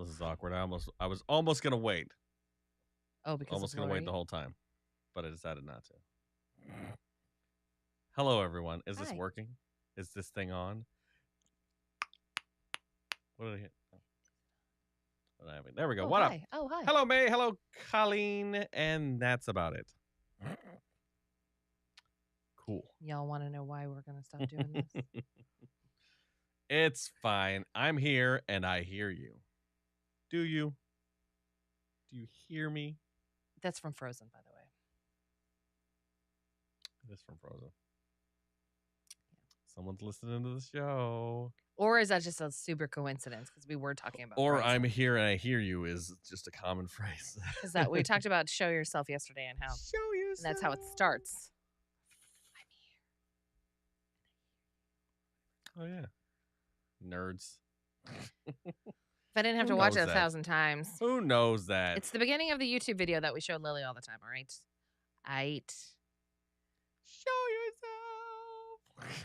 This is awkward. I was almost gonna wait. Oh, because Almost of gonna wait Lori? the whole time, but I decided not to. Hello, everyone. Is this Hi. working? Is this thing on? What did I hit? Oh. What did I have? There we go. Oh, What hi. up? Oh, hi. Hello, May. Hello, Colleen. And that's about it. Cool. Y'all want to know why we're going to stop doing this? It's fine. I'm here and I hear you. Do you? Do you hear me? That's from Frozen, by the way. It is from Frozen. Someone's listening to the show. Or is that just a super coincidence? Because we were talking about Or Frozen. I'm here and I hear you is just a common phrase. Because that we talked about show yourself yesterday and how Show yourself. and that's how it starts. Oh yeah. Nerds. If I didn't have Who to watch knows it that? 1,000 times. Who knows that? It's the beginning of the YouTube video that we showed Lily all the time, all right? Show yourself.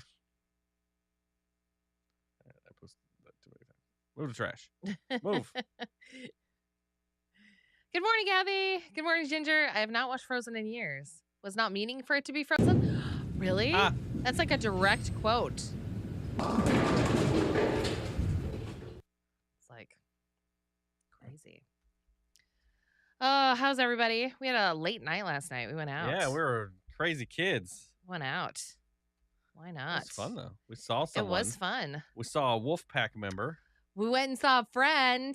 I posted that too many times. Move the trash. Move. Good morning, Gabby. Good morning, Ginger. I have not watched Frozen in years. Was not meaning for it to be Frozen. Really? Ah. That's like a direct quote. It's like crazy. How's everybody? We had a late night last night. We went out. Yeah, we were crazy kids. Went out. Why It not? was fun though. We saw someone. It was fun. We saw a wolf pack member. We went and saw a friend.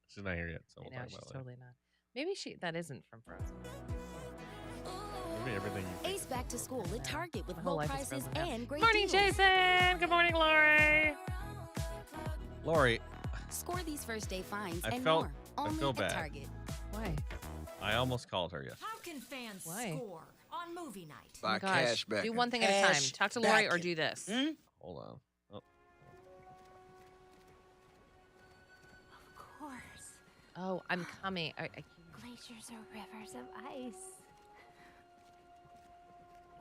She's not here yet, so we'll No, talk she's about it totally not. Maybe that isn't from Frozen. later. Maybe everything you think. Ace back to school at Target with My whole low life is prices Frozen now. and great Morning, deals. Jason. Good morning, Lori. Lori, Score these first day finds I and felt- more. I Only feel at bad. Target. Why? I almost called her yesterday. How can fans Why? score on movie night? Oh my By gosh. cash back. Do one thing at a time. Cash Talk to Lori or backing. do this. Hold on. Oh, Of course. Oh, I'm coming. Glaciers are rivers of ice.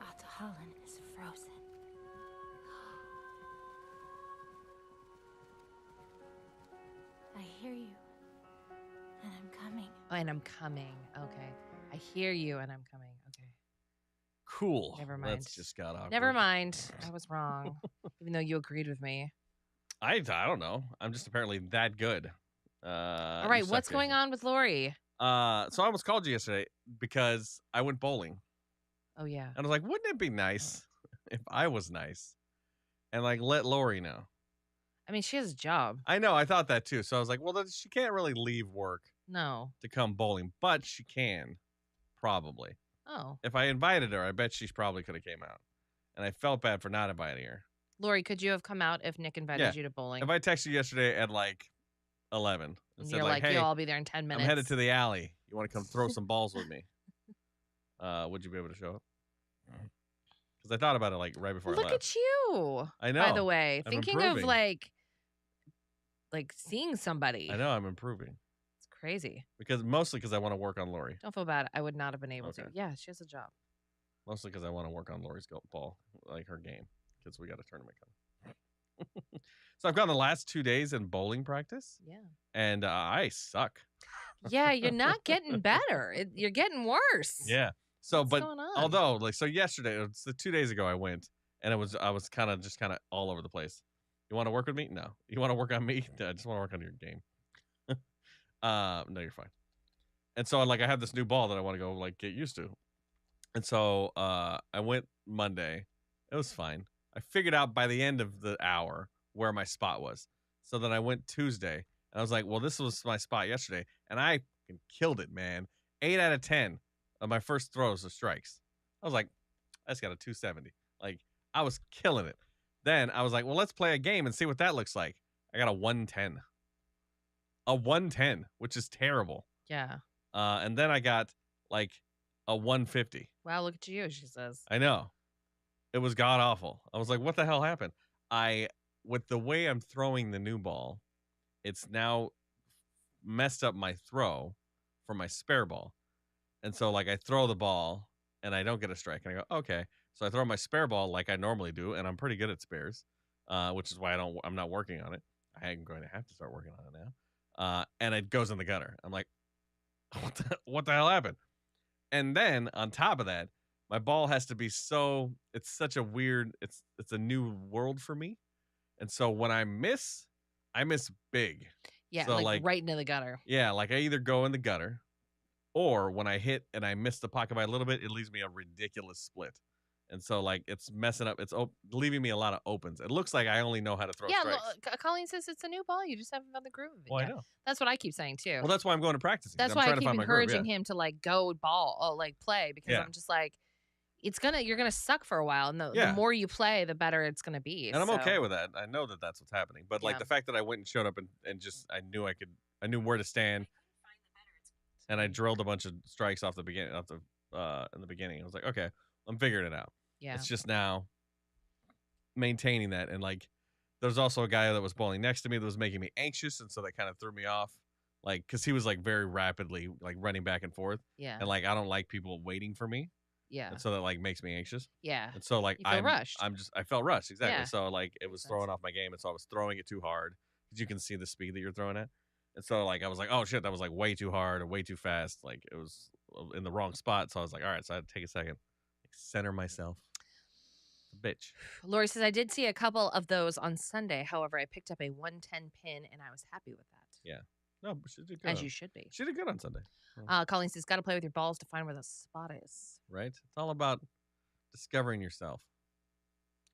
Alta Holland is frozen. I hear you. And I'm coming. Oh, and I'm coming. Okay. I hear you and I'm coming. Okay. cool. Never mind. That's just got awkward. Never mind. I was wrong. Even though you agreed with me. I don't know. I'm just apparently that good. All right. What's going on with Lori? So I almost called you yesterday because I went bowling. Oh, yeah. And I was like, wouldn't it be nice if I was nice and like let Lori know? I mean, she has a job. I know. I thought that too. So I was like, well, then she can't really leave work No. to come bowling, but she can probably. Oh. If I invited her, I bet she probably could have came out. And I felt bad for not inviting her. Lori, could you have come out if Nick invited Yeah. you to bowling? If I texted you yesterday at like 11 and and said you're like, hey, you'll all be there in 10 minutes. I'm headed to the alley. You want to come throw some balls with me? Would you be able to show up? Because I thought about it like right before I Look left. at you. I know. By the way, I'm thinking of improving. like seeing somebody. I know I'm improving It's crazy. mostly because I want to work on Lori. Don't feel bad. I would not have been able to. Okay. Yeah, she has a job. Mostly because I want to work on Lori's ball, like her game, because we got a tournament coming. So I've gone the last 2 days in bowling practice, Yeah. and I suck. Yeah, you're not getting better. You're getting worse. Yeah. So, What's but going on? although yesterday, it's 2 days ago, I went, and I was kind of all over the place. You want to work with me? No. You want to work on me? No, I just want to work on your game. No, you're fine. And so I have this new ball that I want to go get used to. And so I went Monday. It was fine. I figured out by the end of the hour where my spot was. So then I went Tuesday, and I was like, well, this was my spot yesterday, and I fucking killed it, man. 8 out of 10 of my first throws are strikes. I was like, I just got a 270. I was killing it. Then I was like, well, let's play a game and see what that looks like. I got a 110. A 110, which is terrible. Yeah. And then I got a 150. Wow, look at you, she says. I know. It was god awful. I was like, what the hell happened? With the way I'm throwing the new ball, it's now messed up my throw for my spare ball. And so I throw the ball and I don't get a strike. And I go, okay. So I throw my spare ball like I normally do, and I'm pretty good at spares, which is why I'm not working on it. I am going to have to start working on it and it goes in the gutter. I'm like, what the hell happened? And then on top of that, my ball has to be it's such a weird, it's a new world for me. And so when I miss big. Yeah, So like right into the gutter. Yeah, like I either go in the gutter, or when I hit and I miss the pocket by a little bit, it leaves me a ridiculous split. And so like it's messing up, it's leaving me a lot of opens. It looks like I only know how to throw strikes. Colleen says it's a new ball. You just haven't found the groove of it Well, yet. I know. That's what I keep saying too. Well, that's why I'm going to practice. That's I'm why I trying to keep find my groove, encouraging him to like go play, because Yeah. I'm just like, you're gonna suck for a while, and the Yeah. more you play, the better it's gonna be. And I'm okay with that. I know that that's what's happening. But like Yeah. the fact that I went and showed up and just I knew where to stand, and I drilled a bunch of strikes in the beginning. I was like, okay, I'm figuring it out. Yeah. It's just now maintaining that. And like there's also a guy that was bowling next to me that was making me anxious, and so that kind of threw me off. Like, because he was like very rapidly like running back and forth. Yeah. And like I don't like people waiting for me. Yeah. And so that like makes me anxious. Yeah. And so like You feel rushed. I felt rushed, exactly. Yeah. So like it was throwing off my game, and so I was throwing it too hard, because you can see the speed that you're throwing at. And so like I was like, oh shit, that was like way too hard or way too fast. Like it was in the wrong spot. So I was like, all right, so I had to take a second, like, center myself. Bitch. Lori says, I did see a couple of those on Sunday. However, I picked up a 110 pin and I was happy with that. Yeah. No, but she did good. As you should be. She did good on Sunday. Colleen says, got to play with your balls to find where the spot is. Right? It's all about discovering yourself.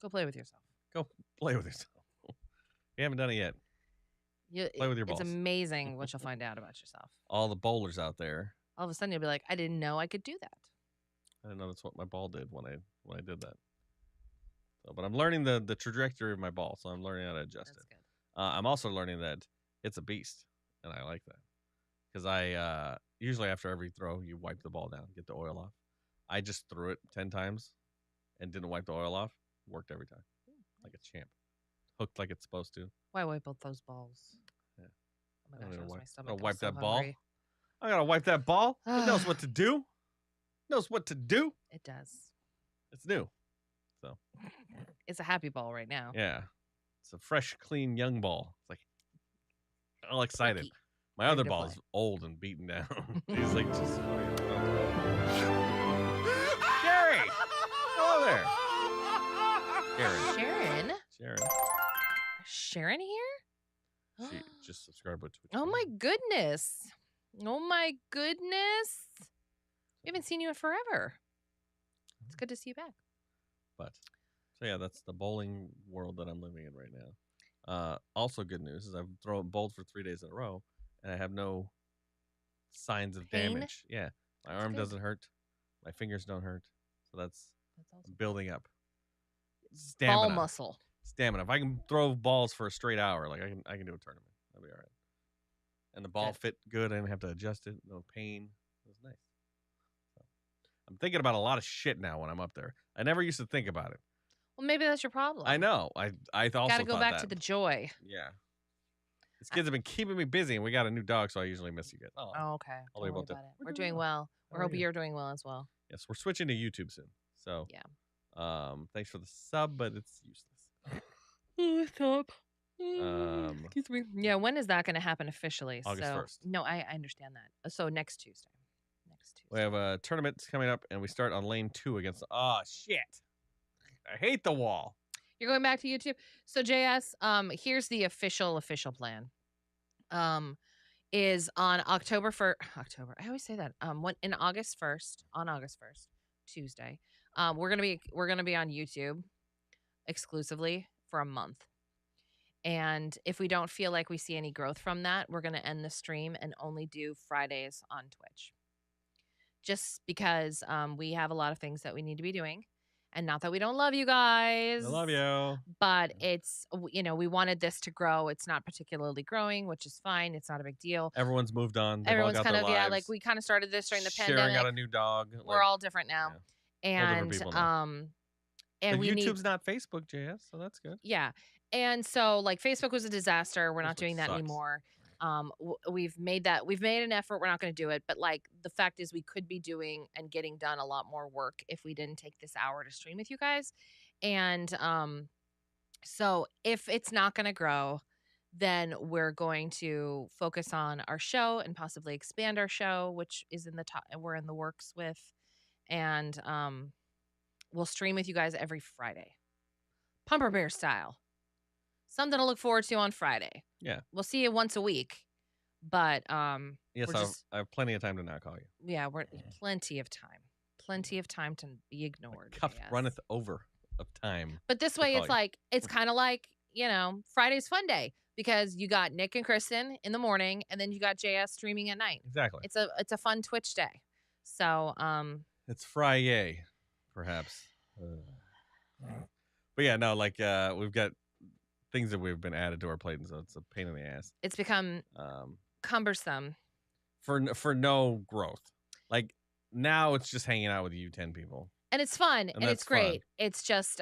Go play with yourself. Go play with yourself. You haven't done it yet. Play with your balls. It's amazing what you'll find out about yourself. All the bowlers out there. All of a sudden, you'll be like, I didn't know I could do that. I didn't know that's what my ball did when I did that. So, but I'm learning the trajectory of my ball, so I'm learning how to adjust That's it. good. I'm also learning that it's a beast, and I like that, because I usually after every throw you wipe the ball down, get the oil off. I just threw it 10 times and didn't wipe the oil off. Worked every time, like a champ. Hooked like it's supposed to. Why wipe both those balls? Yeah. Oh my gosh, that was my stomach. I'll wipe I'm so that ball. hungry. I gotta wipe that ball. It knows what to do. Knows what to do. It does. It's new. So It's a happy ball right now. yeah, it's a fresh, clean, young ball. It's like all excited. Perky. My Ready other to ball play. is old and beaten down. He's like just. Jerry, hello there. Sharon. Sharon here? She just subscribed to Twitch. Oh my goodness. Oh my goodness. We haven't seen you in forever. It's good to see you back. But so yeah, that's the bowling world that I'm living in right now. Also good news is I've bowled for 3 days in a row, and I have no signs of Pain? damage. Yeah, my arm good. doesn't hurt, my fingers don't hurt, so that's awesome. building up. Ball muscle. Stamina. If I can throw balls for a straight hour, like I can do a tournament. That'll be all right. And the ball fit good. I didn't have to adjust it. No pain. It was nice. So, I'm thinking about a lot of shit now when I'm up there. I never used to think about it. Well, maybe that's your problem. I know. I also Got to go thought back that. to the joy. Yeah. These kids have been keeping me busy, and we got a new dog, so I usually miss you guys. Oh, okay. I'll Don't leave worry about that. about it. We're doing well. How We're are hoping you? you're doing well as well. Yes, we're switching to YouTube soon. So Yeah. Thanks for the sub, but it's useless. Stop. Um, Excuse me. Yeah, when is that going to happen officially? August So- 1st. No, I understand that. So next Tuesday. We have a tournament coming up, and we start on lane 2 against. Oh shit! I hate the wall. You're going back to YouTube. So JS, here's the official plan. Is on October. I always say that. On August 1st, Tuesday. We're gonna be on YouTube exclusively for a month. And if we don't feel like we see any growth from that, we're gonna end the stream and only do Fridays on Twitch. Just because we have a lot of things that we need to be doing. And not that we don't love you guys. I love you. But it's, we wanted this to grow. It's not particularly growing, which is fine. It's not a big deal. Everyone's moved on. They've Everyone's all got kind their of, lives. like we kind of started this during the Sharon pandemic. got a new dog. We're all different now. Yeah. All different And, people now. and But we YouTube's need, not Facebook, JS, so that's good. yeah. And so like Facebook was a disaster. We're not Facebook doing that sucks. anymore. We've made an effort. We're not going to do it. But like the fact is we could be doing and getting done a lot more work if we didn't take this hour to stream with you guys. And so if it's not going to grow, then we're going to focus on our show and possibly expand our show, which is in the top. We're in the works with, and we'll stream with you guys every Friday, Pumper Bear style. Something to look forward to on Friday. Yeah. We'll see you once a week, but Yes, we're just I have plenty of time to not call you. yeah, we're plenty of time to be ignored. Cup yes. runneth over of time. But this to way, call it's you. like it's kind of like Friday's fun day because you got Nick and Kristen in the morning, and then you got JS streaming at night. Exactly. It's a fun Twitch day. So It's Friday, perhaps. But yeah, no, like we've got things that we've been added to our plate, and so it's a pain in the ass. it's become cumbersome. For no growth. Like now, it's just hanging out with you 10 people. And it's fun and that's it's great. fun. It's just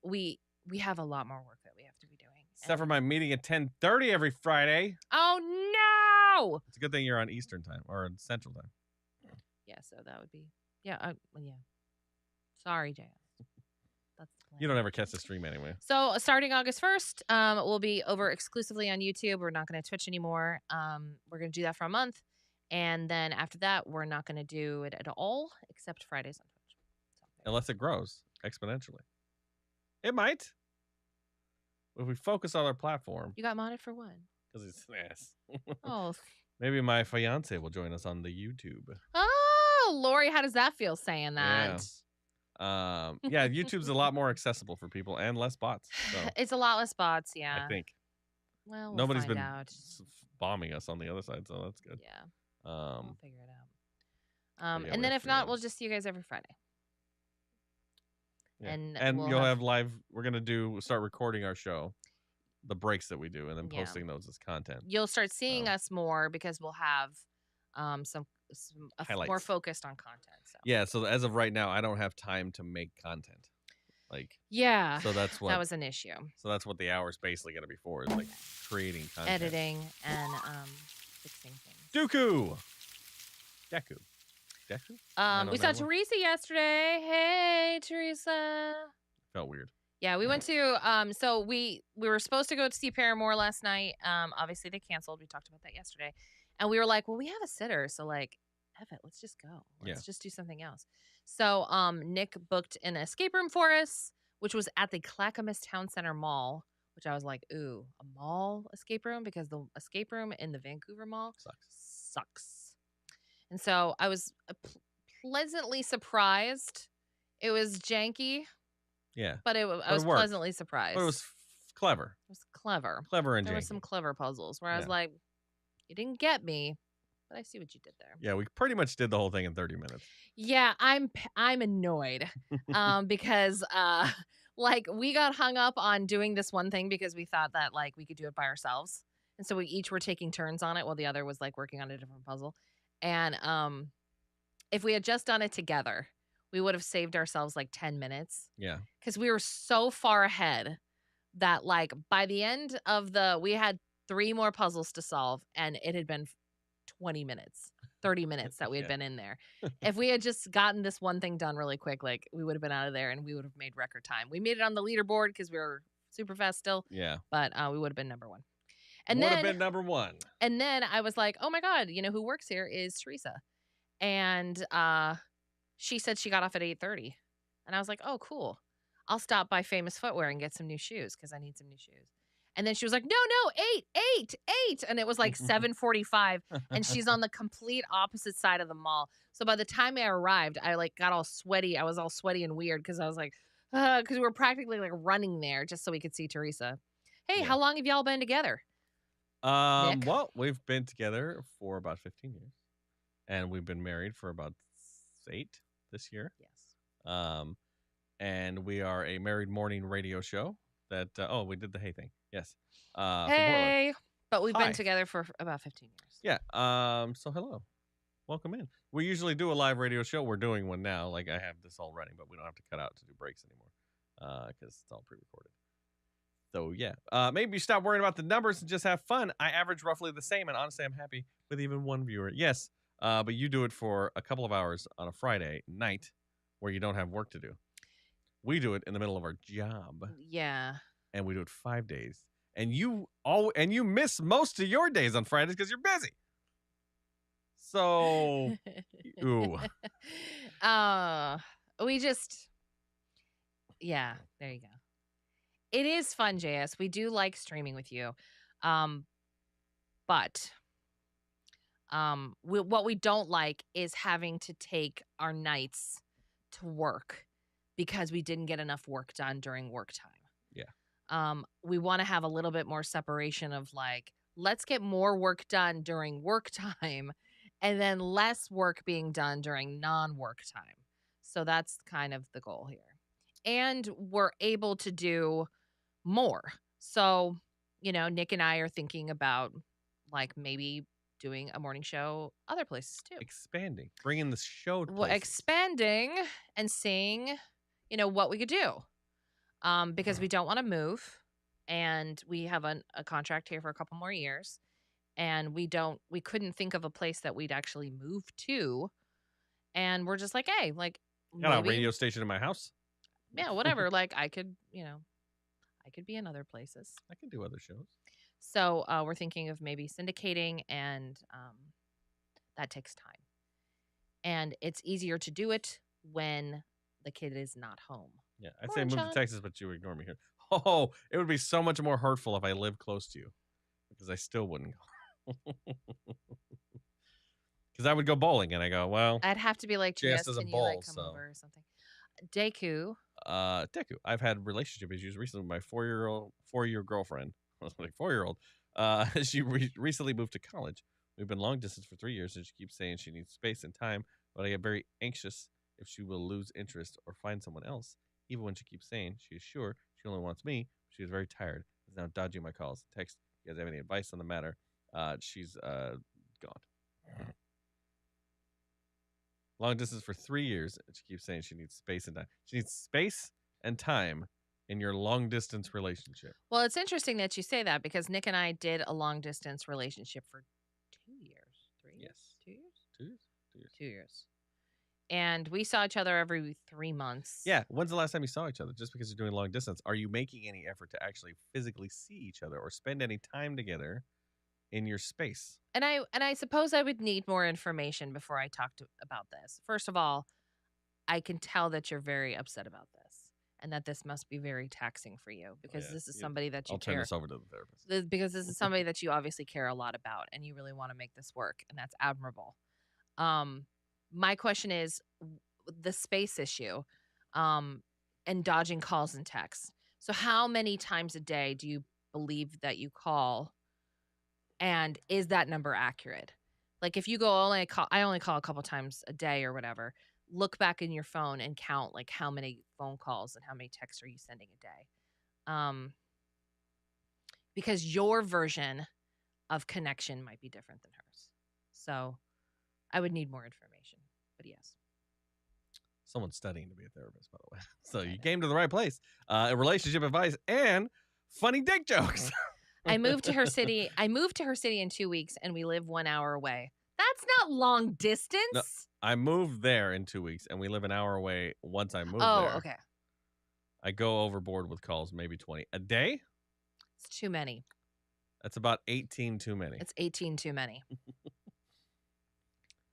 we have a lot more work that we have to be doing. Except for my meeting at 10:30 every Friday. Oh no! It's a good thing you're on Eastern time or Central time. Yeah, so that would be yeah. Sorry, JS. That's the plan. You don't ever catch the stream anyway. So starting August 1st, we'll be over exclusively on YouTube. We're not going to Twitch anymore. We're going to do that for a month. And then after that, we're not going to do it at all except Fridays on Twitch. So, Unless it grows exponentially. It might. If we focus on our platform. you got modded for what? Because it's an ass. Oh. Maybe my fiance will join us on the YouTube. Oh, Lori, how does that feel saying that? Yeah, YouTube's a lot more accessible for people and less bots. So It's a lot less bots, yeah. I think Well, we'll nobody's find been out. bombing us on the other side, so that's good. Yeah. We'll figure it out. yeah, And we then have if to not, figure it we'll out. just see you guys every Friday. Yeah. And we'll you'll have live. We're gonna start recording our show, the breaks that we do, and then Yeah. posting those as content. You'll start seeing us more because we'll have some more Highlights. focused on content. So Yeah. So as of right now, I don't have time to make content. Like yeah, so that's what that was an issue. So that's what the hour's basically gonna be for, is like creating content. Editing and fixing things. Deku. I don't We saw know. Teresa yesterday. Hey, Teresa. Felt weird. Yeah, we went to so we were supposed to go to see Paramore last night. Obviously they canceled. We talked about that yesterday. And we were like, well, we have a sitter, so like, F it, let's just go. Let's just do something else. So Nick booked an escape room for us, which was at the Clackamas Town Center Mall, which I was like, ooh, a mall escape room? Because the escape room in the Vancouver Mall sucks. And so I was pleasantly surprised. It was janky, Yeah. but I was worked. pleasantly surprised. But it was clever. It was clever. Clever and There janky. were some clever puzzles where I was Yeah. like, you didn't get me, but I see what you did there. Yeah, we pretty much did the whole thing in 30 minutes. Yeah, I'm annoyed because like we got hung up on doing this one thing because we thought that like we could do it by ourselves. And so we each were taking turns on it while the other was like working on a different puzzle. And if we had just done it together, we would have saved ourselves like 10 minutes. Yeah. Because we were so far ahead that like by the end of we had 3 more puzzles to solve and it had been 20 minutes, 30 minutes that we had been in there. If we had just gotten this one thing done really quick, like we would have been out of there and we would have made record time. We made it on the leaderboard because we were super fast still. Yeah. But we would have been number 1. And would then have been number 1. And then I was like, oh my God, you know who works here is Teresa. And she said she got off at 8:30. And I was like, oh, cool. I'll stop by Famous Footwear and get some new shoes because I need some new shoes. And then she was like, no, 8. And it was like 7:45. And she's on the complete opposite side of the mall. So by the time I arrived, I like got all sweaty. I was all sweaty and weird because I was like, because we were practically like running there just so we could see Teresa. Hey, how long have y'all been together? Nick? Well, we've been together for about 15 years. And we've been married for about 8 this year. Yes. And we are a married morning radio show that we did the hey thing. Yes. From Portland. Hey. But we've Hi. been together for about 15 years. Yeah. So hello. Welcome in. We usually do a live radio show. We're doing one now. Like I have this all running, but we don't have to cut out to do breaks anymore. Because it's all pre-recorded. So yeah, maybe you stop worrying about the numbers and just have fun. I average roughly the same, and honestly, I'm happy with even one viewer. Yes, but you do it for a couple of hours on a Friday night where you don't have work to do. We do it in the middle of our job, Yeah. and we do it 5 days. and you miss most of your days on Fridays because you're busy. So, ooh, we just, yeah, there you go. It is fun, JS. We do like streaming with you. But what we don't like is having to take our nights to work because we didn't get enough work done during work time. Yeah. We want to have a little bit more separation of like, let's get more work done during work time and then less work being done during non-work time. So that's kind of the goal here. And we're able to do more. So, Nick and I are thinking about like maybe doing a morning show other places too. Expanding, bringing the show to Well, places. expanding and seeing, what we could do. Because we don't want to move and we have a contract here for a couple more years and we couldn't think of a place that we'd actually move to. And we're just like, hey, like, Got a maybe, radio station in my house. yeah, whatever. Like I could be in other places. I can do other shows. So we're thinking of maybe syndicating, and that takes time. And it's easier to do it when the kid is not home. Yeah, I'd say Morning, move Sean. to Texas, but you ignore me here. Oh, it would be so much more hurtful if I lived close to you, because I still wouldn't go. Because I would go bowling, and I go, well, I'd have to be like, JS yes, doesn't can you like bowl, come so. over or something? Deku. Deku. I've had relationship issues recently with my four-year girlfriend. I was like 4-year-old. She recently moved to college. We've been long distance for 3 years, and she keeps saying she needs space and time. But I get very anxious if she will lose interest or find someone else. Even when she keeps saying she is sure she only wants me, she is very tired. Is now dodging my calls. Text. You guys have any advice on the matter? She's gone. Long distance for 3 years, and she keeps saying she needs space and time. She needs space and time in your long distance relationship. Well, it's interesting that you say that because Nick and I did a long distance relationship for 2 years, 3 years, Yes. 2 years, 2 years? 2 years. 2 years, and we saw each other every 3 months. Yeah. When's the last time you saw each other? Just because you're doing long distance, are you making any effort to actually physically see each other or spend any time together in your space? And I suppose I would need more information before I talked about this. First of all, I can tell that you're very upset about this and that this must be very taxing for you because yeah, this is yeah. somebody that you I'll turn care. this over to the therapist. Because this is somebody that you obviously care a lot about and you really want to make this work, and that's admirable. My question is the space issue, and dodging calls and texts. So how many times a day do you believe that you call, and is that number accurate? Like if you go I only call a couple times a day or whatever, look back in your phone and count like how many phone calls and how many texts are you sending a day. Because your version of connection might be different than hers. So I would need more information, but yes. Someone's studying to be a therapist, by the way. So you came to the right place. Relationship advice and funny dick jokes. I moved to her city in 2 weeks and we live 1 hour away. That's not long distance. No, I moved there in 2 weeks and we live an hour away once I moved there. Oh, okay. I go overboard with calls, maybe 20 a day. It's too many. That's about 18 too many. It's 18 too many.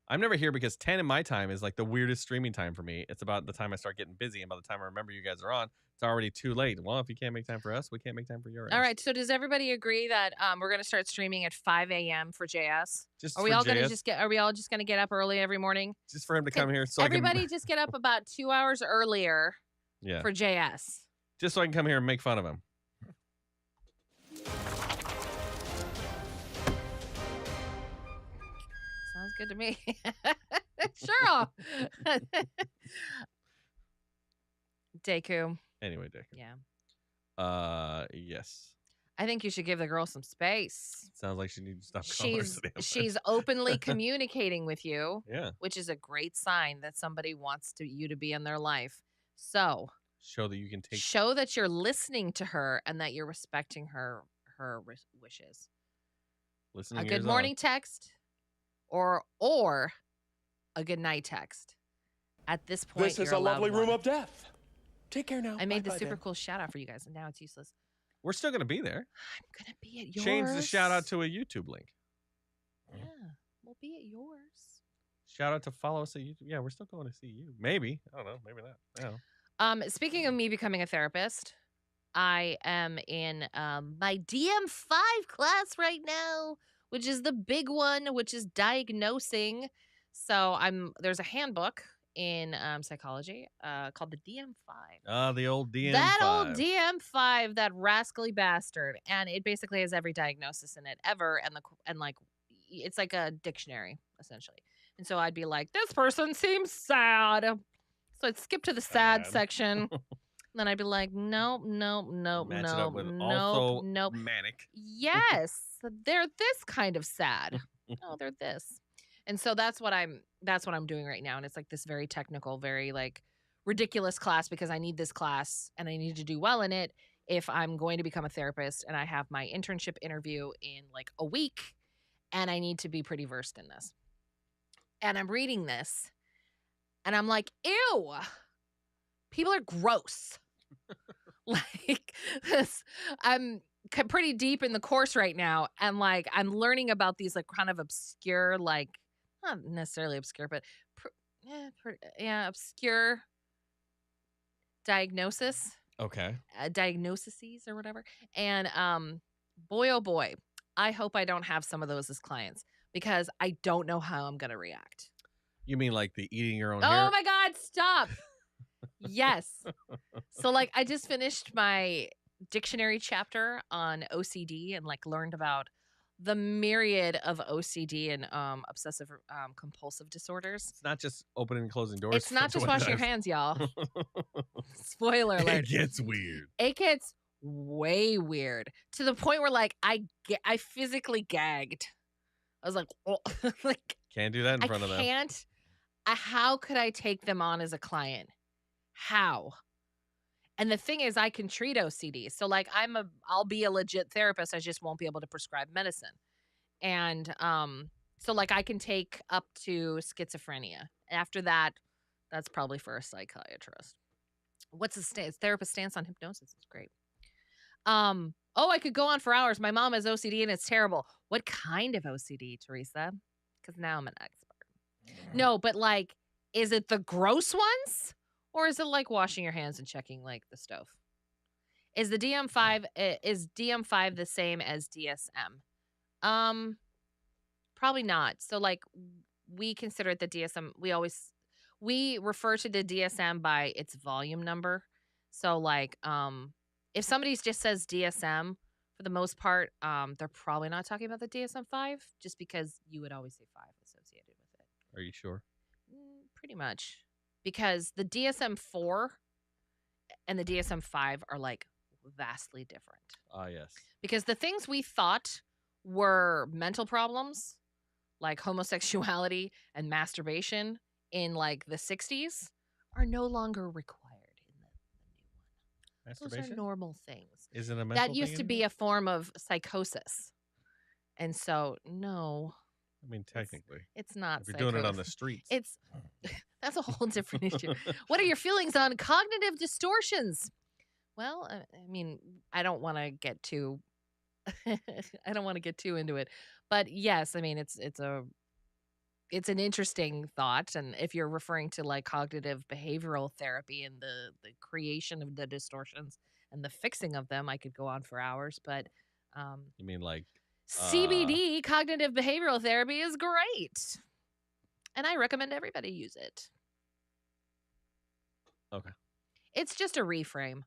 I'm never here because 10 in my time is like the weirdest streaming time for me. It's about the time I start getting busy, and by the time I remember you guys are on, it's already too late. Well, if you can't make time for us, we can't make time for your ass. All right. So does everybody agree that we're going to start streaming at 5 a.m. for JS? Just Are we for all JS, going to are we all just going to get up early every morning? just for him to come here, so Everybody I can, just get up about 2 hours earlier yeah, for JS. just so I can come here and make fun of him. Sounds good to me. Sure. Deku. Anyway, Dick. Yeah. Yes. I think you should give the girl some space. Sounds like she needs to stop calling her so damn much. She's openly communicating with you, Yeah. which is a great sign that somebody wants you to be in their life. So Show that you can take. show that you're listening to her and that you're respecting her wishes. Listening A ears good morning text or a good night text. At this point, This is you're a lovely allowed room one. of death. Take care now. I made the Bye-bye super then. cool shout out for you guys, and now it's useless. We're still gonna be there. I'm gonna be at yours. Change the shout out to a YouTube link. Yeah, we'll be at yours. Shout out to follow us at YouTube. Yeah, we're still going to see you. Maybe. I don't know. Maybe not. I don't know. Speaking of me becoming a therapist, I am in my DM5 class right now, which is the big one, which is diagnosing. So there's a handbook in psychology called the DM5. The old DM5. That old DM5, that rascally bastard, and it basically has every diagnosis in it ever, and like it's like a dictionary essentially. And so I'd be like, this person seems sad, so I'd skip to the sad section. Then I'd be like, nope, nope, nope, Match it nope, up with nope, also nope. manic. Yes, they're this kind of sad. Oh, they're this. And so that's what I'm doing right now. And it's like this very technical, very like ridiculous class because I need this class and I need to do well in it if I'm going to become a therapist. And I have my internship interview in like a week and I need to be pretty versed in this. And I'm reading this and I'm like, ew, people are gross. Like this, I'm pretty deep in the course right now. And like, I'm learning about these like kind of obscure, like not necessarily obscure, but obscure diagnoses. Okay. Diagnoses or whatever. And boy, oh boy, I hope I don't have some of those as clients because I don't know how I'm going to react. You mean like the eating your own Oh hair? my God, stop. Yes. So like I just finished my dictionary chapter on OCD and like learned about the myriad of OCD and obsessive compulsive disorders. It's not just opening and closing doors. It's not just washing your hands, y'all. Spoiler alert. It gets weird. It gets way weird to the point where like I physically gagged. I was like, oh. Like Can't do that in front of them. I can't. How could I take them on as a client? How? And the thing is, I can treat OCD. So like I'll be a legit therapist. I just won't be able to prescribe medicine. And so like I can take up to schizophrenia. After that, that's probably for a psychiatrist. What's the therapist stance on hypnosis? It's great. Oh, I could go on for hours. My mom has OCD and it's terrible. What kind of OCD, Teresa? Because now I'm an expert. No, but like, is it the gross ones? Or is it like washing your hands and checking like the stove? Is the DM5 the same as DSM? Probably not. So like we consider it the DSM. We refer to the DSM by its volume number. So like if somebody just says DSM, for the most part, they're probably not talking about the DSM-5 just because you would always say 5 associated with it. Are you sure? Pretty much. Because the DSM-4 and the DSM-5 are like vastly different. Ah, yes. Because the things we thought were mental problems, like homosexuality and masturbation in like the 60s, are no longer required in the new one. Masturbation? Those are normal things. Is it a mental That thing used to be anymore? a form of psychosis. And so, no, I mean, technically. it's not If you're doing it on the psychosis. streets. It's that's a whole different issue. What are your feelings on cognitive distortions? Well, I mean, I don't want to get too I don't want to get too into it. But yes, I mean, it's an interesting thought, and if you're referring to like cognitive behavioral therapy and the creation of the distortions and the fixing of them, I could go on for hours, but You mean like CBD, cognitive behavioral therapy, is great. And I recommend everybody use it. Okay. It's just a reframe.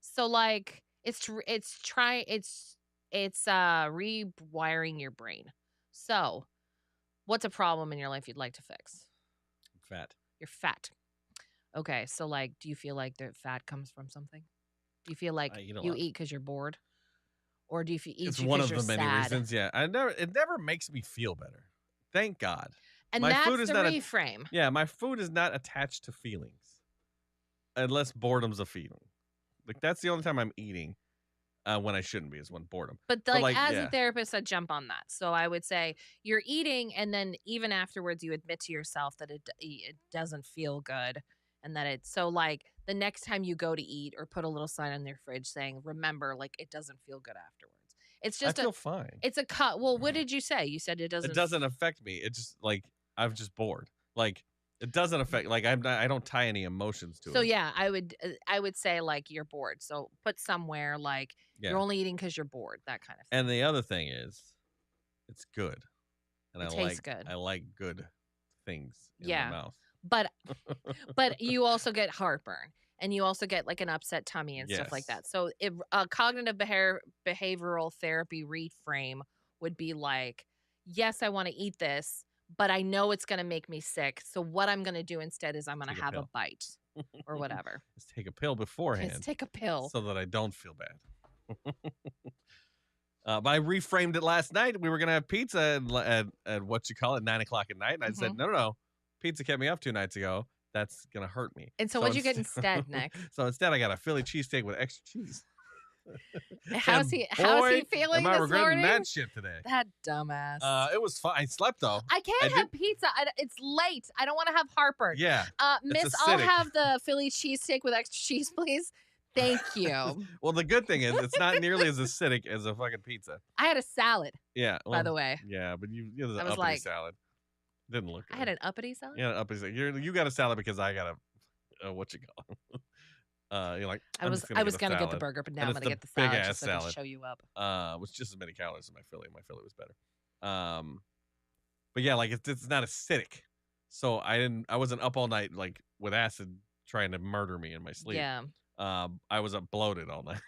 So like it's rewiring your brain. So, what's a problem in your life you'd like to fix? fat? You're fat. Okay, so like do you feel like the fat comes from something? Do you feel like I eat a you lot. eat cuz you're bored? Or do you eat It's because one of you're the many sad? reasons. Yeah, it never makes me feel better. Thank God. And My that's food is the not reframe. Yeah, my food is not attached to feelings, unless boredom's a feeling. Like that's the only time I'm eating when I shouldn't be is when boredom. But like as yeah. a therapist, I jump on that. So I would say you're eating, and then even afterwards, you admit to yourself that it doesn't feel good, and that it's so like the next time you go to eat or put a little sign on their fridge saying, remember, like, it doesn't feel good afterwards. It's I just feel fine. it's a cut. Well, what did you say? You said it doesn't. It doesn't affect me. It just like I'm just bored. Like it doesn't affect. Like I don't tie any emotions to So it. yeah, I would say like you're bored. So put somewhere like Yeah. you're only eating because you're bored. That kind of thing. And the other thing is, it's good, and It I tastes like good. I like good things in Yeah. my mouth. But you also get heartburn and you also get like an upset tummy and stuff like Yes. that. So if cognitive behavioral therapy reframe would be like, yes, I want to eat this, but I know it's going to make me sick. So what I'm going to do instead is I'm going to Take a have a pill. bite or whatever. Let's take a pill beforehand. Just take a pill. So that I don't feel bad. But I reframed it last night. We were gonna have pizza at what you call it 9 o'clock at night, and I said no. Pizza kept me up 2 nights ago. That's gonna hurt me. And so what'd you get instead, Nick? So instead, I got a Philly cheesesteak with extra cheese. How's And he boy, feeling am I this regretting morning? that shit today. That dumbass. It was fun. I slept though. I can't I have pizza. It's late. I don't want to have heartburn. Yeah. Miss, It's I'll acidic. have the Philly cheesesteak with extra cheese, please. Thank you. Well, the good thing is it's not nearly as acidic as a fucking pizza. I had a salad, Yeah. by well, the way. Yeah, but you had an I was uppity like- salad. Didn't look good. I had an uppity salad. Yeah, uppity salad. You got a salad because I got a what you call it? You're like I was gonna get the burger, but now And I'm it's gonna the get the salad big-ass just so I can salad. show you up. with just as many calories as my Philly. My Philly was better. But yeah, like it's not acidic. So I wasn't up all night like with acid trying to murder me in my sleep. Yeah. I was up bloated all night.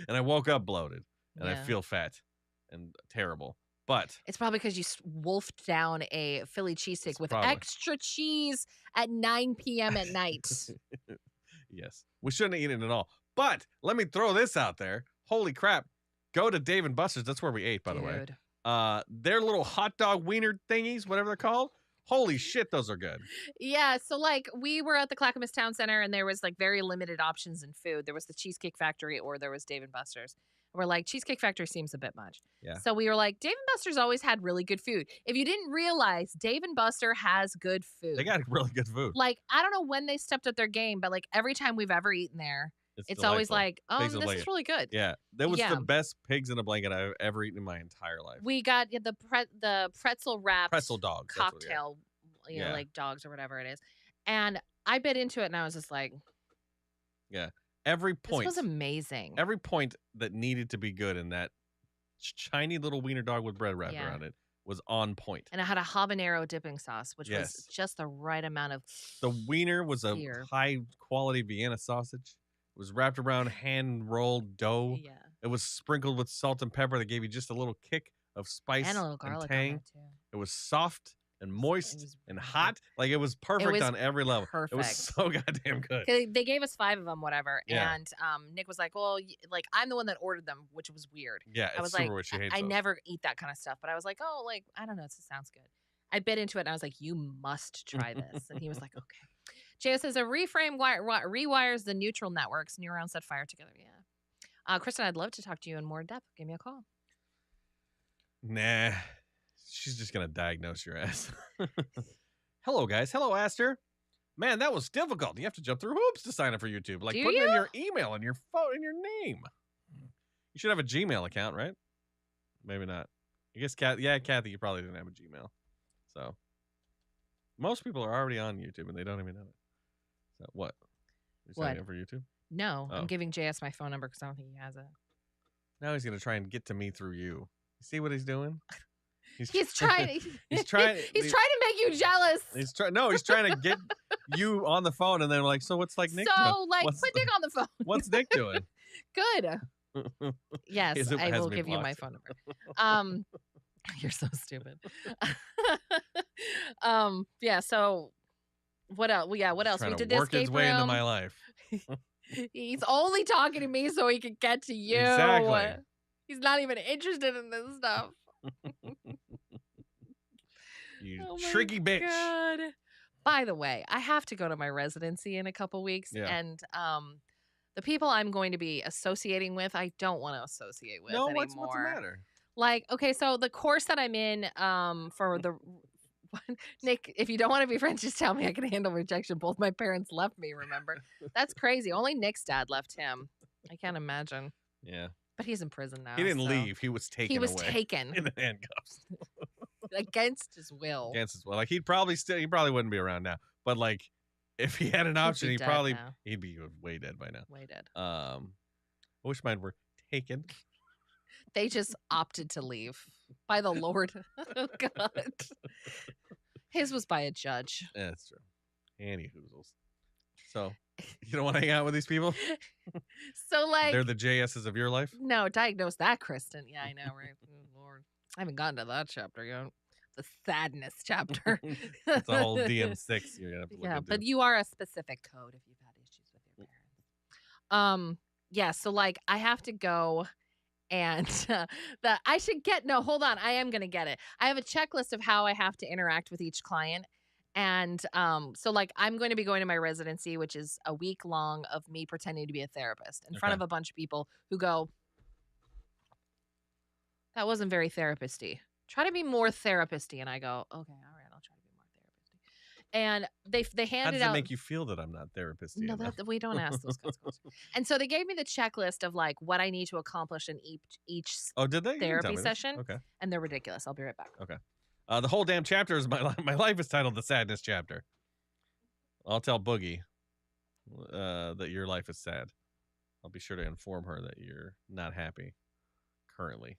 And I woke up bloated and I Yeah. feel fat and terrible. But It's probably because you wolfed down a Philly cheesesteak It's with probably- extra cheese at 9 p.m. at night. yes, we shouldn't have eaten it at all. But let me throw this out there. Holy crap. Go to Dave and Buster's. That's where we ate, by the way. Dude. Their little hot dog wiener thingies, whatever they're called. Holy shit, those are good. Yeah, so like we were at the Clackamas Town Center and there was like very limited options in food. There was the Cheesecake Factory or there was Dave and Buster's. We're like, Cheesecake Factory seems a bit much. Yeah. So we were like, Dave and Buster's always had really good food. If you didn't realize, Dave and Buster has good food. They got really good food. like, I don't know when they stepped up their game, but like every time we've ever eaten there, it's always delightful. like, oh, Pigs in a this is blanket. really good. Yeah, that was Yeah. the best pigs in a blanket I've ever eaten in my entire life. We got the pretzel wrapped Pretzel dogs. that's what we got. cocktail, you know, Yeah. like dogs or whatever it is. And I bit into it and I was just like, Every this point. was amazing. Every point that needed to be good in that shiny little wiener dog with bread wrapped Yeah. around it was on point. And I had a habanero dipping sauce, which was Yes. just the right amount of The wiener was a Here. high quality Vienna sausage. It was wrapped around hand rolled dough. yeah, It was sprinkled with salt and pepper that gave you just a little kick of spice and a little garlic on tang. there too. It was soft and moist was and really hot. Like it was perfect was on every level. It was perfect. so goddamn good. They gave us 5 of them, whatever. Yeah. And Nick was like, well, like I'm the one that ordered them, which was weird. Yeah, I it's was super like, what she hates. I those. never eat that kind of stuff, but I was like, oh, like I don't know, it sounds good. I bit into it and I was like, you must try this, and he was like, okay. Jo says a reframe rewires the neutral networks. Neurons that fire together. Yeah. Kristen, I'd love to talk to you in more depth. Give me a call. Nah, she's just gonna diagnose your ass. Hello, guys. Hello, Aster. Man, that was difficult. You have to jump through hoops to sign up for YouTube. Like Do putting in you? your email and your phone and your name. You should have a Gmail account, right? Maybe not. I guess Kathy. Yeah, Kathy, you probably didn't have a Gmail. So most people are already on YouTube and they don't even know it. So what? You signing What? up for YouTube? No, Oh. I'm giving JS my phone number because I don't think he has it. Now he's gonna try and get to me through you. You see what he's doing? He's trying. He's trying. He's trying to make you jealous. He's trying. No, he's trying to get you on the phone, and then like, so what's like Nick? doing? So, like, What's- put Nick on the phone. What's Nick doing? Good. Yes, Is it- I has will me give you my blocked. phone number. You're so stupid. Yeah. So, what else? Yeah. What else? Trying We to did this work his escape way into room. my life. He's only talking to me so he can get to you. Exactly. He's not even interested in this stuff. You Oh my tricky bitch. God. By the way, I have to go to my residency in a couple weeks, Yeah. and the people I'm going to be associating with, I don't want to associate with No, anymore. what's the matter? Like, okay, so the course that I'm in for the Nick, if you don't want to be friends, just tell me. I can handle rejection. Both my parents left me, remember? That's crazy. Only Nick's dad left him. I can't imagine. Yeah. But he's in prison now. He didn't so- leave. He was taken He was away taken in the handcuffs. against his will. Against his will. Like he probably wouldn't be around now. But like if he had an option, be dead now. he'd be way dead by now. Way dead. I wish mine were taken. They just opted to leave by the Lord. Oh, God. His was by a judge. Yeah, that's true. Annie Hoozles. So you don't want to hang out with these people? So, like, They're the JSs of your life? no, diagnose that, Kristen. Yeah, I know, right? Oh, Lord. I haven't gotten to that chapter yet. The sadness chapter. It's a whole DM6 you're gonna have to look Yeah, into. but you are a specific code if you've had issues with your parents. Yeah, so like I have to go and I should get hold on, I am gonna get it. I have a checklist of how I have to interact with each client. And so like I'm going to be going to my residency, which is a week long of me pretending to be a therapist in front Okay. of a bunch of people who go, that wasn't very therapist-y. Try to be more therapist-y. And I go, okay, all right, I'll try to be more therapist-y. And they How handed does it out. make you feel that I'm not therapist? No, we don't ask those kinds of questions. And so they gave me the checklist of like what I need to accomplish in each Oh, did they? You didn't tell therapy me this. session. Okay. And they're ridiculous. I'll be right back. The whole damn chapter is my life is titled The Sadness Chapter. I'll tell Boogie that your life is sad. I'll be sure to inform her that you're not happy currently.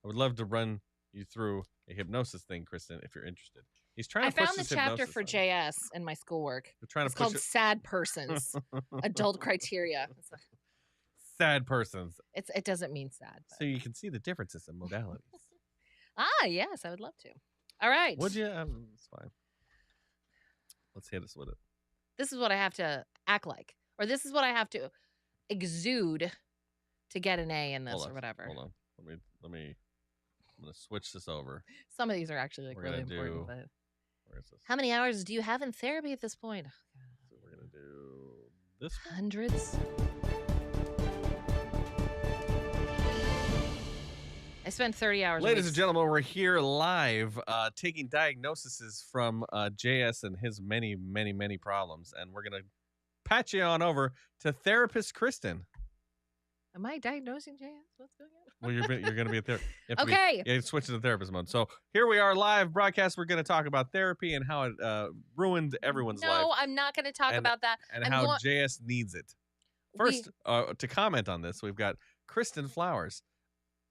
I would love to run you through a hypnosis thing, Kristen, if you're interested. He's trying I to push found the this chapter hypnosis for on you. JS in my schoolwork. They're trying It's to push called Sad Persons, Adult Criteria. sad persons, It doesn't mean sad. so you can see the differences in modalities. Yes, I would love to. All right. Would you? It's fine. Let's hit us with it. This is what I have to act like, or this is what I have to exude to get an A in this Hold or on, whatever. Hold on. Let me. I'm gonna switch this over. Some of these are actually like We're really gonna important. do- But Where is this? how many hours do you have in therapy at this point? So we're gonna do this one. Hundreds. I spent 30 hours. a Ladies week. and gentlemen, we're here live taking diagnoses from JS and his many, many, many problems. And we're going to patch you on over to therapist Kristen. Am I diagnosing JS? What's going on? Well, you're going to be a therapist. Okay. Yeah, switch to the therapist mode. So here we are live broadcast. We're going to talk about therapy and how it ruined everyone's life. No, I'm not going to talk about that. And I'm how go- JS needs it. We- First, to comment on this, we've got Kristen Flowers,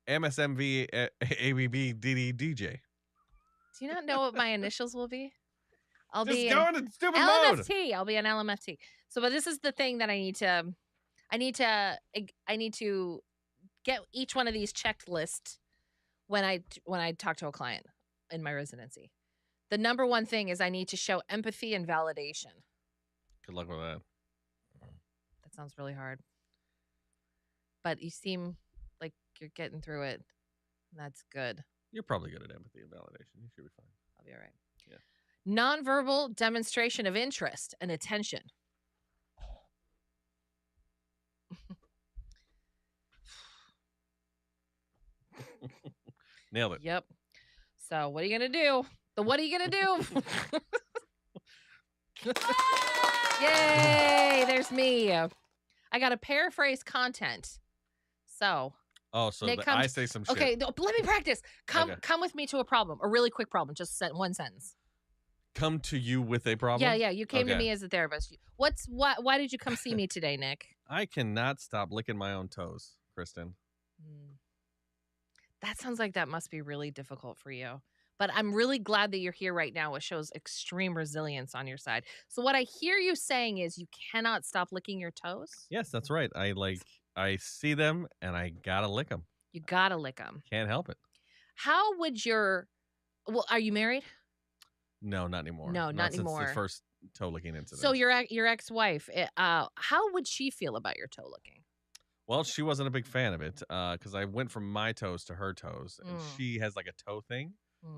MSMV ABB DD DJ. Do you not know what my initials will be? I'll Just be go into stupid mode. LMFT. I'll be an LMFT. So, but this is the thing that I need to get each one of these checklists when I talk to a client in my residency. The number one thing is I need to show empathy and validation. Good luck with that. That sounds really hard. But you seem like you're getting through it. And that's good. You're probably good at empathy and validation. You should be fine. I'll be all right. Yeah. Nonverbal demonstration of interest and attention. Nailed it. Yep. So what are you gonna do? What are you gonna do? Yay! There's me. I got to paraphrase content. So Oh, so Nick I comes- say some shit. okay, let me practice. Come Okay. with me to a problem, a really quick problem, just one sentence. Come to you with a problem? Yeah. You came to Okay. me as a therapist. Why did you come see me today, Nick? I cannot stop licking my own toes, Kristen. That sounds like that must be really difficult for you. But I'm really glad that you're here right now. It shows extreme resilience on your side. So what I hear you saying is you cannot stop licking your toes. Yes, that's right. I see them and I gotta lick them. You gotta lick them. Can't help it. How would are you married? No, not anymore. No, not since anymore. the first toe licking incident. So your ex-wife, how would she feel about your toe licking? Well, she wasn't a big fan of it because I went from my toes to her toes, and she has like a toe thing,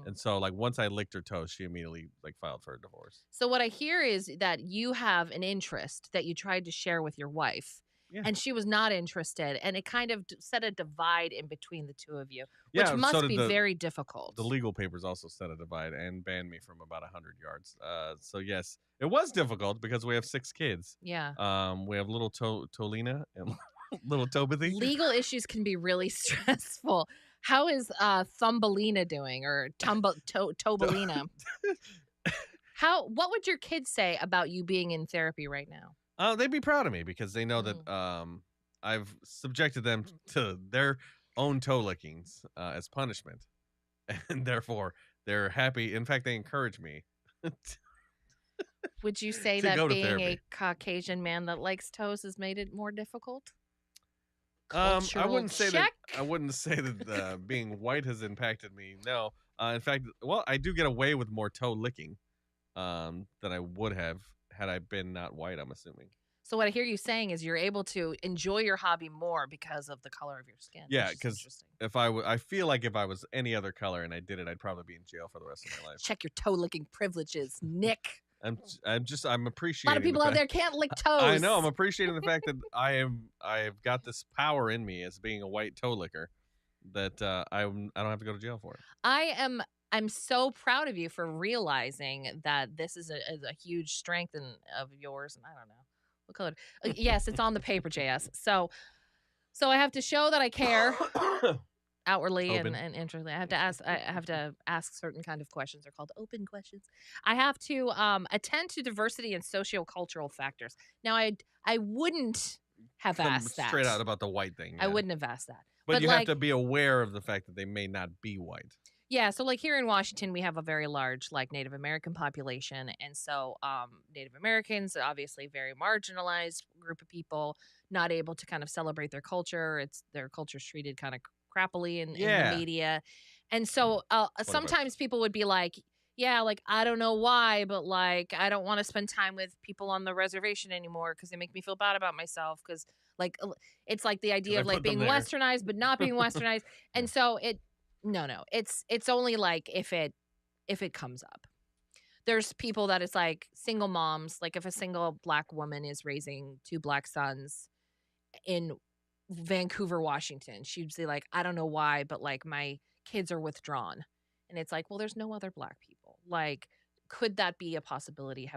and so like once I licked her toes, she immediately like filed for a divorce. So what I hear is that you have an interest that you tried to share with your wife, Yeah. and she was not interested, and it kind of set a divide in between the two of you, which Yeah, so must did be very difficult. the legal papers also set a divide and banned me from about 100 yards. So yes, it was difficult because we have 6 kids. Yeah. We have little Tolina and little Tobithy. Legal issues can be really stressful. How is Thumbelina doing, or Tobelina? What would your kids say about you being in therapy right now? They'd be proud of me because they know that I've subjected them to their own toe lickings as punishment, and therefore they're happy. In fact, they encourage me. Would you say To that go to being a therapy. Caucasian man that likes toes has made it more difficult? I Cultural wouldn't say check. that. I wouldn't say that being white has impacted me. No, in fact, well, I do get away with more toe licking than I would have had I been not white. I'm assuming. So what I hear you saying is you're able to enjoy your hobby more because of the color of your skin. Yeah, which is because interesting. if I feel like if I was any other color and I did it, I'd probably be in jail for the rest of my life. Check your toe licking privileges, Nick. I'm A appreciating. lot of people the out there fact, can't lick toes. I know. I'm appreciating the fact that I've got this power in me as being a white toe licker that I don't have to go to jail for it. I'm so proud of you for realizing that this is a huge strength of yours, and I don't know what color. Yes, it's on the paper, JS. So I have to show that I care outwardly Open. and inwardly. I have to ask certain kind of questions. They're called open questions. I have to attend to diversity and sociocultural factors. Now, I wouldn't have Come asked that straight out about the white thing. I yeah. wouldn't have asked that. But you like, have to be aware of the fact that they may not be white. Yeah, so like here in Washington, we have a very large like Native American population, and so Native Americans, obviously very marginalized group of people, not able to kind of celebrate their culture. Their culture's treated kind of crappily in Yeah. the media, and so sometimes 25%. people would be like, "Yeah, like I don't know why, but like I don't want to spend time with people on the reservation anymore because they make me feel bad about myself." Because like it's like the idea I of like put them being there. westernized but not being westernized, and so no, it's only like if it comes up. There's people that it's like single moms, like if a single black woman is raising 2 black sons in Vancouver, Washington, she'd say like, I don't know why, but like my kids are withdrawn. And it's like, well, there's no other black people. Like, could that be a possibility?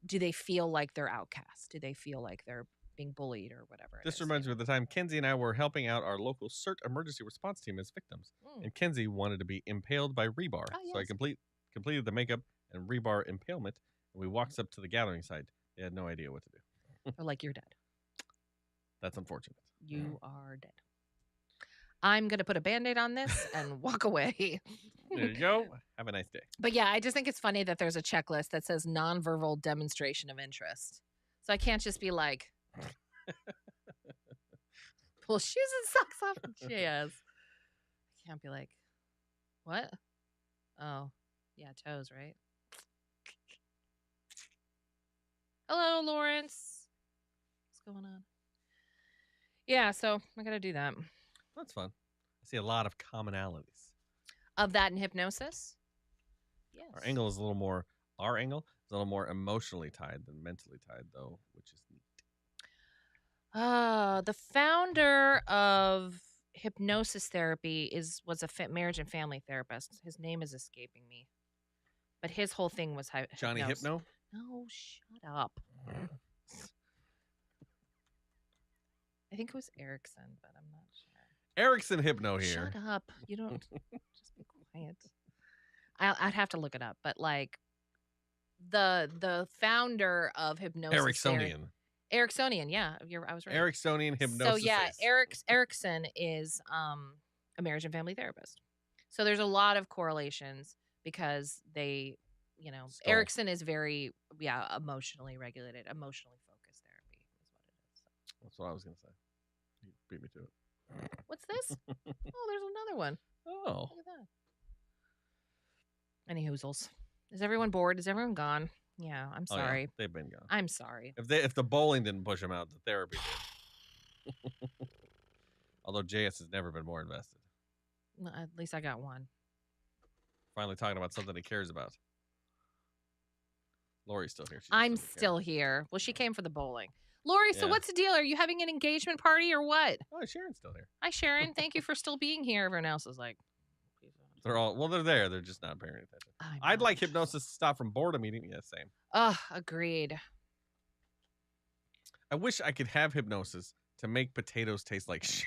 Do they feel like they're outcast? Do they feel like they're being bullied or whatever? This reminds me of the time Kenzie and I were helping out our local CERT emergency response team as victims. And Kenzie wanted to be impaled by rebar. Oh, So I yes. completed the makeup and rebar impalement, and we walked up to the gathering site. They had no idea what to do. Or like you're dead. That's unfortunate. You are dead. I'm going to put a Band-Aid on this and walk away. There you go. Have a nice day. But yeah, I just think it's funny that there's a checklist that says nonverbal demonstration of interest. So I can't just be like, pull shoes and socks off the chairs. I can't be like, what? Oh, yeah, toes, right? Hello, Lawrence. What's going on? Yeah, so I got to do that. That's fun. I see a lot of commonalities. Of that and hypnosis? Yes. Our angle is a little more emotionally tied than mentally tied, though, which is neat. The founder of hypnosis therapy was a marriage and family therapist. His name is escaping me, but his whole thing was Johnny hypnosis. Hypno? No, shut up. I think it was Erickson, but I'm not sure. Erickson Hypno here. Shut up. You don't just be quiet. I'd have to look it up, but like the founder of hypnosis. Ericksonian, yeah, I was right. Ericksonian hypnosis. So yeah, Erickson is a marriage and family therapist. So there's a lot of correlations because they, Skull. Erickson is very emotionally regulated, emotionally focused therapy is what it is. So. That's what I was gonna say. You beat me to it. What's this? Oh, there's another one. Oh. Look at that. Any hoozles. Is everyone bored? Is everyone gone? Yeah, I'm Oh, yeah, sorry. they've been gone. I'm sorry. If the bowling didn't push them out, the therapy did. Although JS has never been more invested. At least I got one. Finally talking about something he cares about. Lori's still here. I'm still here. Well, she came for the bowling. Lori, so Yeah. what's the deal? Are you having an engagement party or what? Oh, Sharon's still here. Hi, Sharon. Thank you for still being here. Everyone else is like, They're there. They're just not paying attention. I'm I'd not. like hypnosis to stop from boredom eating. Yeah, same. Agreed. I wish I could have hypnosis to make potatoes taste like shit.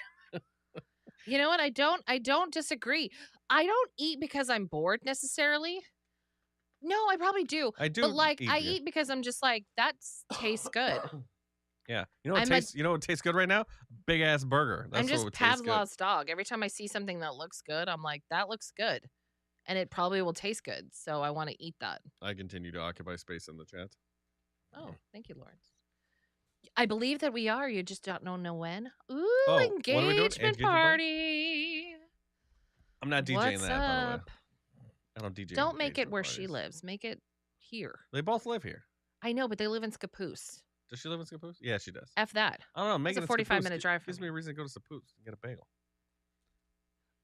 You know what? I don't disagree. I don't eat because I'm bored necessarily. No, I probably do. I do. But like eat, I yeah. eat because I'm just like, that tastes good. Yeah. You know what I'm tastes you know what tastes good right now? Big ass burger. That's I'm just what tastes good. Pavlov's dog. Every time I see something that looks good, I'm like, that looks good. And it probably will taste good. So I want to eat that. I continue to occupy space in the chat. Oh, thank you, Lawrence. I believe that we are. You just don't know when. Ooh, Oh, what are we doing? engagement Engagement party? party. I'm not DJing What's that, by the way. up? I don't DJ. Don't make it engagement where she parties. lives. Make it here. They both live here. I know, but they live in Scappoose. Does she live in Scappoose? Yeah, she does. F that. I don't know. Make That's it a 45 Scappoose minute drive for gives me. me a reason to go to Scappoose and get a bagel.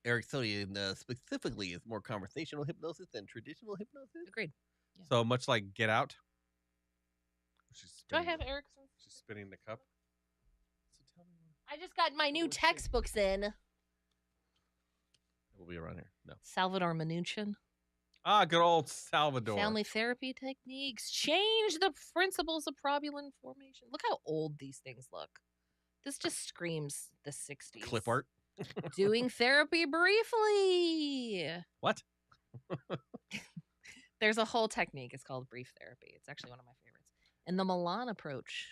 Ericksonian specifically is more conversational hypnosis than traditional hypnosis. Agreed. Yeah. So much like Get Out. She's Do I spinning have the- Erickson? She's spinning the cup. So tell me I just got my new Oh, shit. textbooks in. we'll be around here. No. Salvador Minuchin. Ah, good old Salvador. Family therapy techniques. Change the principles of probulin formation. Look how old these things look. This just screams the 60s. Clip art. Doing therapy briefly. What? There's a whole technique. It's called brief therapy. It's actually one of my favorites. And the Milan approach.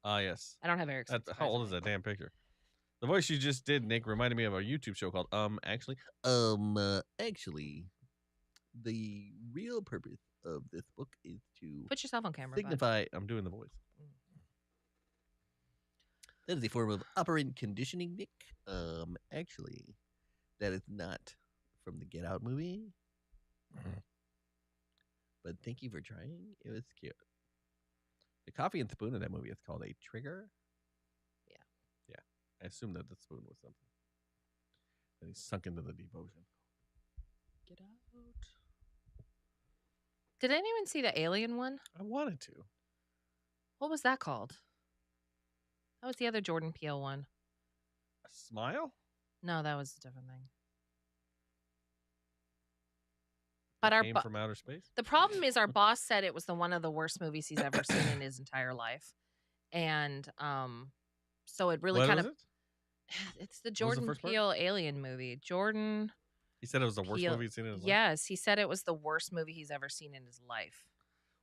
Ah, yes. I don't have Eric's. How old is that damn picture? The voice you just did, Nick, reminded me of a YouTube show called Actually. Actually, the real purpose of this book is to Put yourself on camera. bud. Signify. I'm doing the voice. that is a form of operant conditioning, Nick. Actually, that is not from the Get Out movie. But thank you for trying. It was cute. The coffee and spoon in that movie is called a trigger. Yeah. I assume that the spoon was something. And he sunk into the deep ocean. Get out. Did anyone see the alien one? I wanted to. What was that called? That was the other Jordan Peele one. A smile? No, that was a different thing. But That our came bo- from outer space? the problem is our boss said it was one of the worst movies he's ever seen in his entire life. And so it really What kind was of it? it's the was the Jordan first part? Peele alien movie. Jordan He said it was the worst Peele- movie he'd seen in his life. Yes, he said it was the worst movie he's ever seen in his life.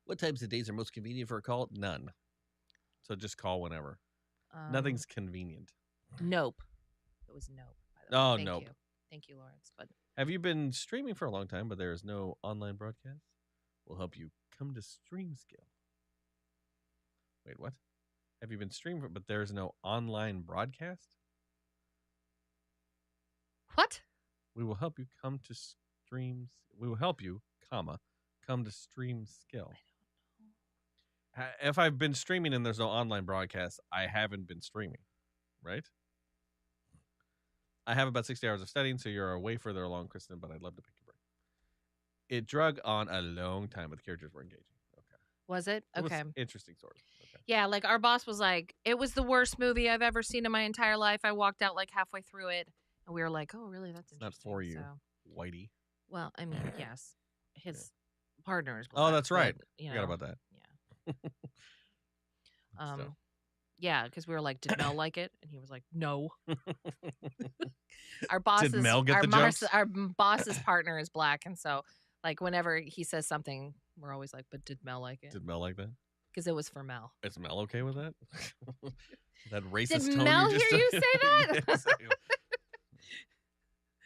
What times of days are most convenient for a call? None. So just call whenever. Um, Nothing's convenient. Nope. It was Nope. By the Oh, way. Thank Nope. you. Thank you, Lawrence. But Have you been streaming for a long time, but there is no online broadcast? We'll help you come to stream skill. Wait, what? Have you been streaming, but there is no online broadcast? what? We will help you come to streams. We will help you, comma, come to stream skill. If I've been streaming and there's no online broadcast, I haven't been streaming, right? I have about 60 hours of studying, so you're way further along, Kristen, but I'd love to pick your brain. It drug on a long time, but the characters were engaging. Okay. Was it? It was Okay. interesting, sort of. Okay. Yeah, like our boss was like, it was the worst movie I've ever seen in my entire life. I walked out like halfway through it. And we were like, oh, really? That's It's not interesting. for you. So, Whitey. well, I mean, yes. His partner is Oh, black, that's right. but, you Forgot know, about that. Yeah. Still. Yeah, because we were like, did Mel like it? And he was like, no. Our boss's Mel get our, the jokes? our boss's partner is black, and so like whenever he says something, we're always like, but did Mel like it? Did Mel like that? Because it was for Mel. Is Mel okay with that? That racist Did tone Mel you just hear you say that? Yes,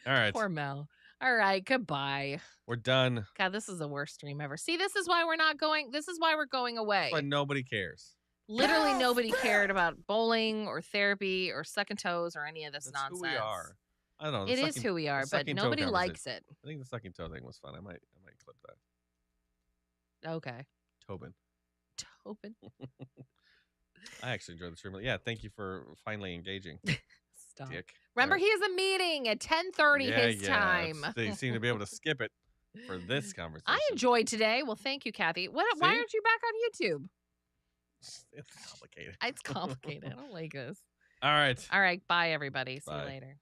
All right. Poor Mel. All right, goodbye. We're done. God, this is the worst stream ever. See, this is why we're not going. This is why we're going away. But nobody cares. Literally, nobody cared about bowling or therapy or sucking toes or any of this That's nonsense. who we are. I don't know. the It is sucking- who we are, the but sucking toe nobody conversation. likes it. I think the sucking toe thing was fun. I might clip that. Okay. Tobin. Tobin. I actually enjoyed the stream. Yeah, thank you for finally engaging, Stop. Dick. Remember, All right. he has a meeting at 10:30 his time. They seem to be able to skip it for this conversation. I enjoyed today. Well, thank you, Kathy. Why See? aren't you back on YouTube? It's complicated. It's complicated. I don't like this. All right. All right. Bye, everybody. See you Bye. later.